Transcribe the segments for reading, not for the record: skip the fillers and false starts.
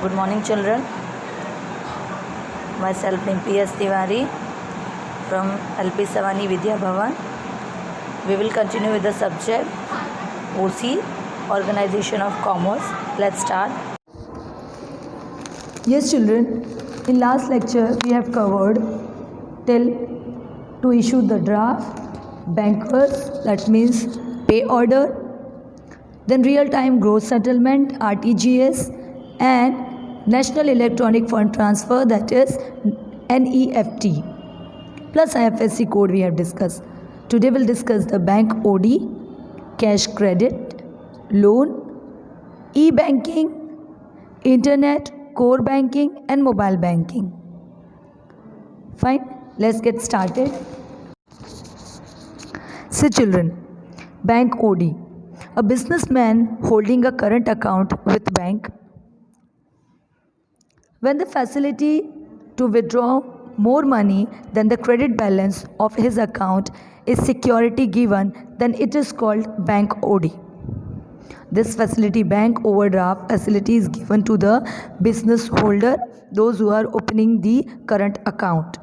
Good morning, children. Myself name P.S. Tiwari from LP Savani Vidya Bhavan. We will continue with the subject OC, Organization of Commerce. Let's start. Yes, children. In last lecture, we have covered till to issue the draft, bankers, that means pay order, then real-time gross settlement, RTGS, and National Electronic Fund Transfer, that is NEFT, plus IFSC code we have discussed. Today we'll discuss the bank OD, cash credit, loan, e-banking, internet, core banking and mobile banking. Fine, let's get started. See children, bank OD. A businessman holding a current account with bank. When the facility to withdraw more money than the credit balance of his account is security given, then it is called bank OD. This facility, bank overdraft facility, is given to the business holder, those who are opening the current account.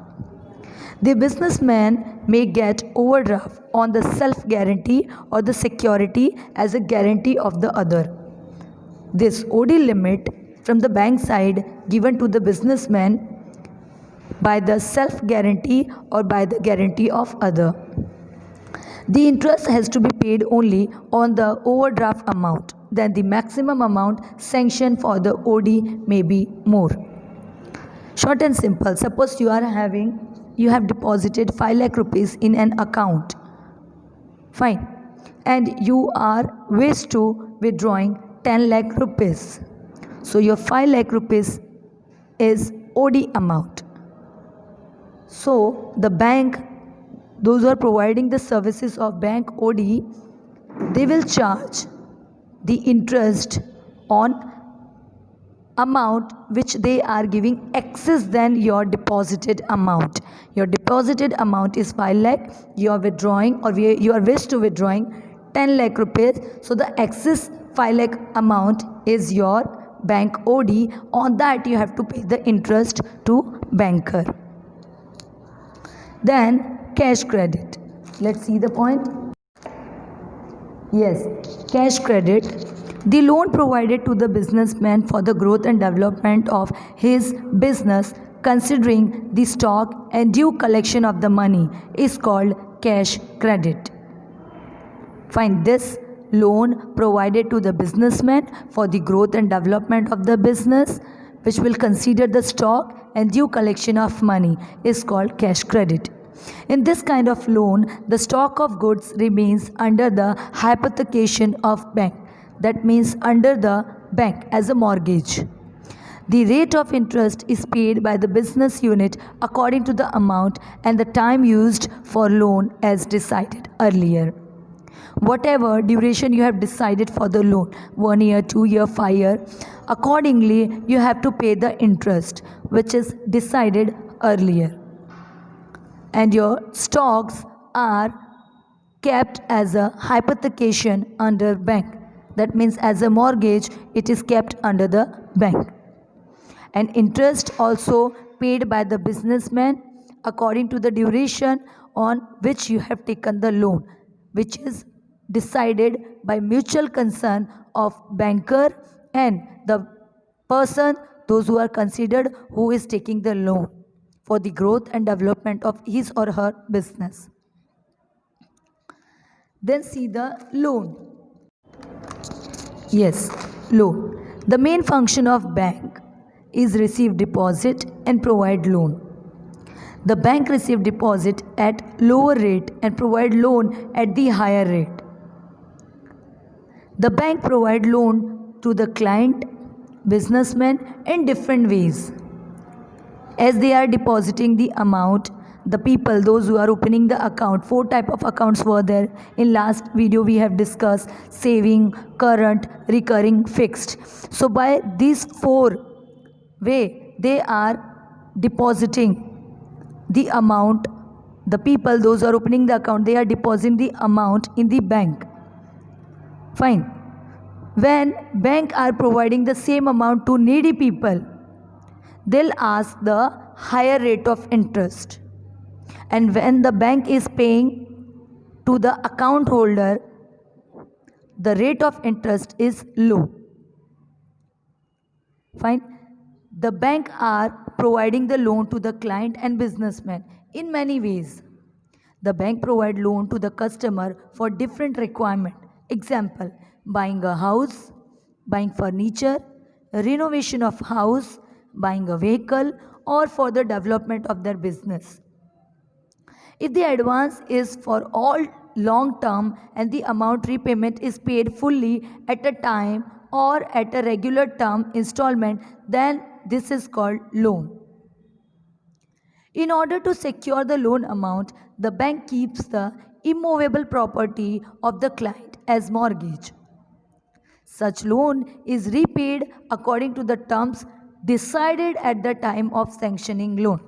The businessman may get overdraft on the self-guarantee or the security as a guarantee of the other. This OD limit from the bank side given to the businessman by the self-guarantee or by the guarantee of other. The interest has to be paid only on the overdraft amount. Then the maximum amount sanctioned for the OD may be more. Short and simple. Suppose you have deposited 5 lakh rupees in an account. Fine. And you are wished to withdrawing 10 lakh rupees. So your 5 lakh rupees is OD amount. So the bank, those who are providing the services of bank OD, they will charge the interest on amount which they are giving excess than your deposited amount. Your deposited amount is 5 lakh, you are withdrawing or you are wished to withdrawing 10 lakh rupees. So the excess 5 lakh amount is your bank OD. On that you have to pay the interest to banker. Then cash credit. Let's see the point. Yes, cash credit. The loan provided to the businessman for the growth and development of his business, considering the stock and due collection of the money, is called cash credit. Fine, this loan provided to the businessman for the growth and development of the business, which will consider the stock and due collection of money, is called cash credit. In this kind of loan, the stock of goods remains under the hypothecation of bank. That means under the bank as a mortgage. The rate of interest is paid by the business unit according to the amount and the time used for loan as decided earlier. Whatever duration you have decided for the loan, 1 year, 2 year, 5 year, accordingly you have to pay the interest which is decided earlier. And your stocks are kept as a hypothecation under bank. That means as a mortgage, it is kept under the bank. And interest also paid by the businessman according to the duration on which you have taken the loan, which is decided by mutual consent of banker and the person, those who are considered who is taking the loan for the growth and development of his or her business. Then see the loan. Yes, loan. The main function of bank is receive deposit and provide loan. The bank receive deposit at lower rate and provide loan at the higher rate. The bank provide loan to the client, businessman in different ways. As they are depositing the amount, the people, those who are opening the account, 4 type of accounts were there. In last video we have discussed saving, current, recurring, fixed. So by these 4 way, they are depositing the amount. The people, those who are opening the account, they are depositing the amount in the bank. Fine. when bank are providing the same amount to needy people, they'll ask the higher rate of interest. And when the bank is paying to the account holder, the rate of interest is low. Fine. The bank are providing the loan to the client and businessman in many ways. The bank provide loan to the customer for different requirement. Example, buying a house, buying furniture, renovation of house, buying a vehicle, or for the development of their business. If the advance is for all long term and the amount repayment is paid fully at a time or at a regular term installment, then this is called loan. In order to secure the loan amount, the bank keeps the immovable property of the client as mortgage. Such loan is repaid according to the terms decided at the time of sanctioning loan.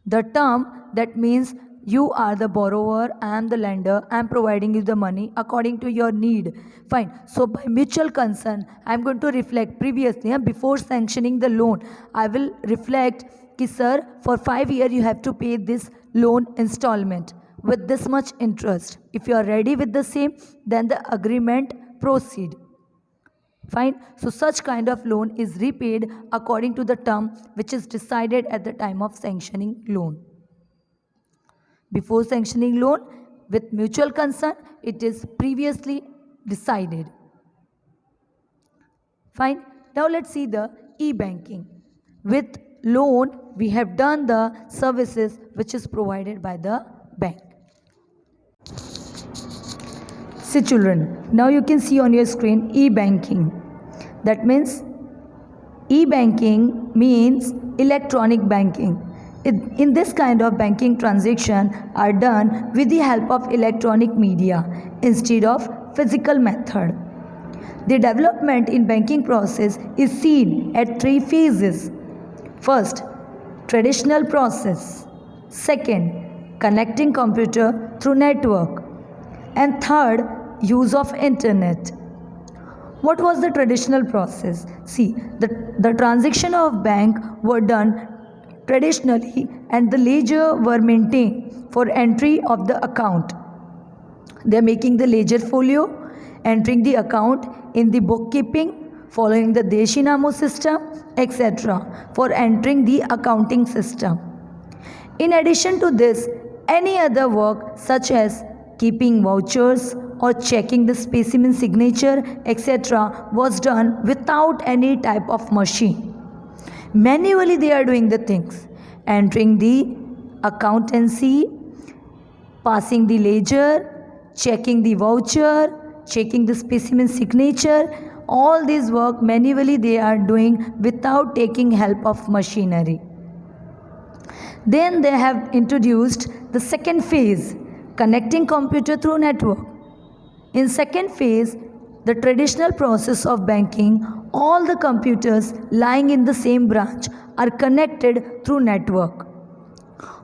The term, that means you are the borrower, I am the lender, I am providing you the money according to your need. Fine. So by mutual consent, I am going to reflect previously, before sanctioning the loan, I will reflect कि sir, for 5 years you have to pay this loan installment with this much interest. If you are ready with the same, then the agreement proceed. Fine. So such kind of loan is repaid according to the term which is decided at the time of sanctioning loan. Before sanctioning loan, with mutual consent, it is previously decided. Fine. Now let's see the e-banking. With loan, we have done the services which is provided by the bank. See children, now you can see on your screen e-banking. That means e-banking means electronic banking. In this kind of banking transaction are done with the help of electronic media instead of physical method. The development in banking process is seen at 3 phases. First, traditional process. Second, connecting computer through network. And third, use of internet. What was the traditional process? See, the transaction of bank were done traditionally and the ledger were maintained for entry of the account. They are making the ledger folio, entering the account in the bookkeeping, following the Deshinamo system, etc. for entering the accounting system. In addition to this, any other work such as keeping vouchers or checking the specimen signature, etc. was done without any type of machine. Manually they are doing the things, entering the accountancy, passing the ledger, checking the voucher, checking the specimen signature. All this work manually they are doing without taking help of machinery. Then they have introduced the second phase, connecting computer through network. In second phase, the traditional process of banking, all the computers lying in the same branch are connected through network.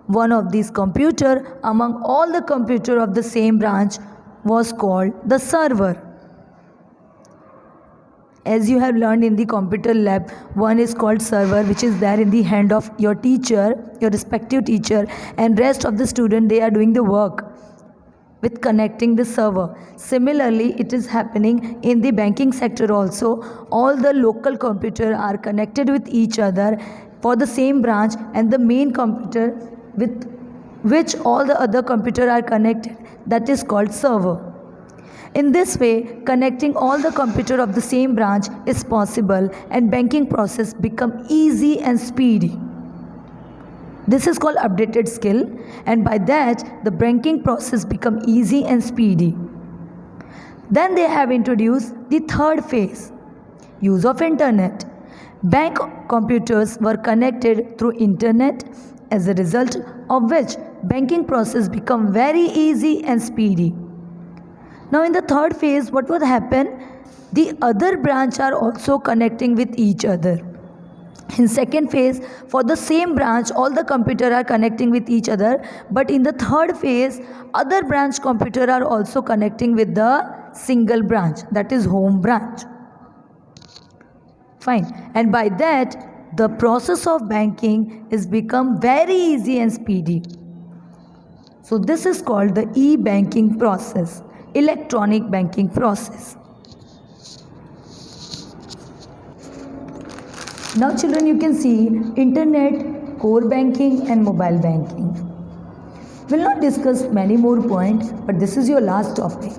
One of these computer among all the computer of the same branch was called the server. As you have learned in the computer lab, one is called server, which is there in the hand of your teacher, your respective teacher, and rest of the student, they are doing the work with connecting the server. Similarly, it is happening in the banking sector also. All the local computers are connected with each other for the same branch, and the main computer with which all the other computers are connected, that is called server. In this way, connecting all the computers of the same branch is possible and banking process become easy and speedy. This is called updated skill, and by that the banking process become easy and speedy. Then they have introduced the third phase, use of internet. Bank computers were connected through internet, as a result of which banking process become very easy and speedy. Now in the third phase, what would happen? The other branch are also connecting with each other. In second phase, for the same branch, all the computers are connecting with each other. But in the third phase, other branch computers are also connecting with the single branch, that is home branch. Fine. And by that, the process of banking is become very easy and speedy. So this is called the e-banking process, electronic banking process. Now children, you can see internet, core banking and mobile banking. We'll not discuss many more points, but this is your last topic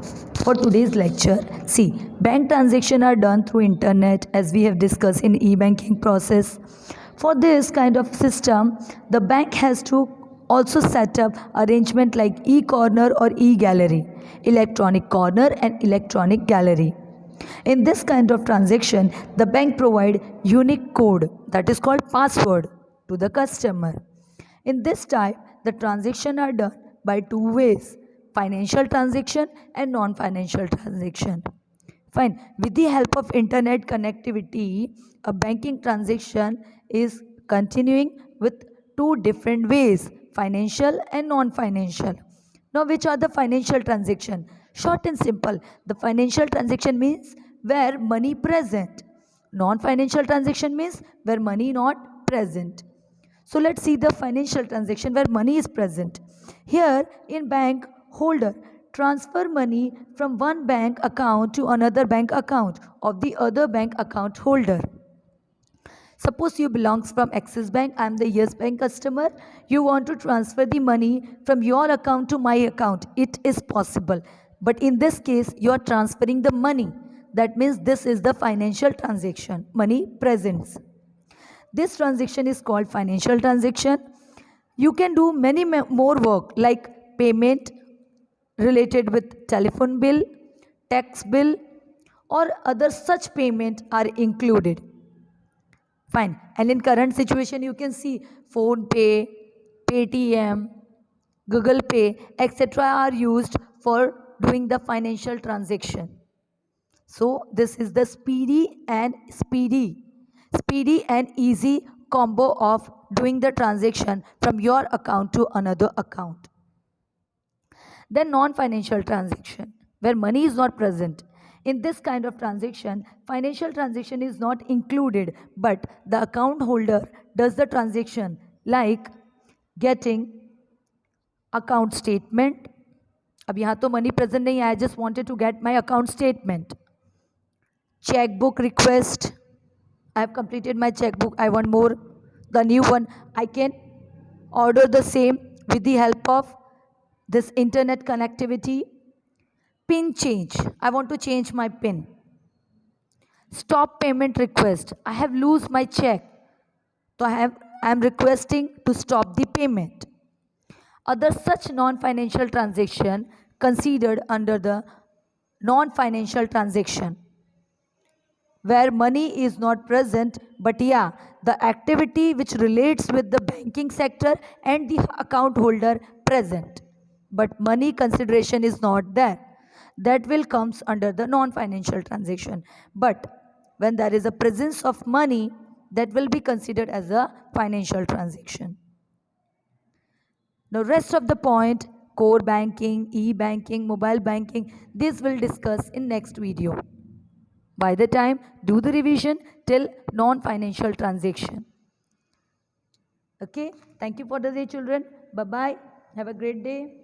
for today's lecture. See, bank transactions are done through internet as we have discussed in e-banking process. For this kind of system, the bank has to also set up arrangement like e-corner or e-gallery, electronic corner and electronic gallery. In this kind of transaction, the bank provide unique code, that is called password, to the customer. In this type, the transaction are done by two ways: financial transaction and non-financial transaction. Fine. With the help of internet connectivity, a banking transaction is continuing with two different ways: financial and non-financial. Now, which are the financial transaction? Short and simple. The financial transaction means where money present. Non-financial transaction means where money not present. So let's see the financial transaction where money is present. Here in bank holder transfer money from one bank account to another bank account of the other bank account holder. Suppose you belongs from Axis Bank, I am the Yes Bank customer. You want to transfer the money from your account to my account. It is possible. But in this case, you are transferring the money. That means this is the financial transaction. Money presents. This transaction is called financial transaction. You can do many more work like payment related with telephone bill, tax bill, or other such payment are included. Fine. And in current situation, you can see Phone Pay, Paytm, Google Pay, etc. are used for doing the financial transaction. So this is the speedy and easy combo of doing the transaction from your account to another account. Then non-financial transaction, where money is not present. In this kind of transaction, financial transaction is not included, but the account holder does the transaction like getting account statement. अब यहाँ तो money present नहीं है, I just wanted to get my account statement. Checkbook request. I have completed my checkbook. I want more. The new one. I can order the same with the help of this internet connectivity. PIN change. I want to change my PIN. Stop payment request. I have lose my check. So I am requesting to stop the payment. Other such non-financial transaction considered under the non-financial transaction, where money is not present, but yeah, the activity which relates with the banking sector and the account holder present, but money consideration is not there. That will comes under the non-financial transaction. But when there is a presence of money, that will be considered as a financial transaction. Now rest of the point, core banking, e-banking, mobile banking, this we'll discuss in next video. By the time, do the revision till non-financial transaction. Okay, thank you for the day children. Bye-bye. Have a great day.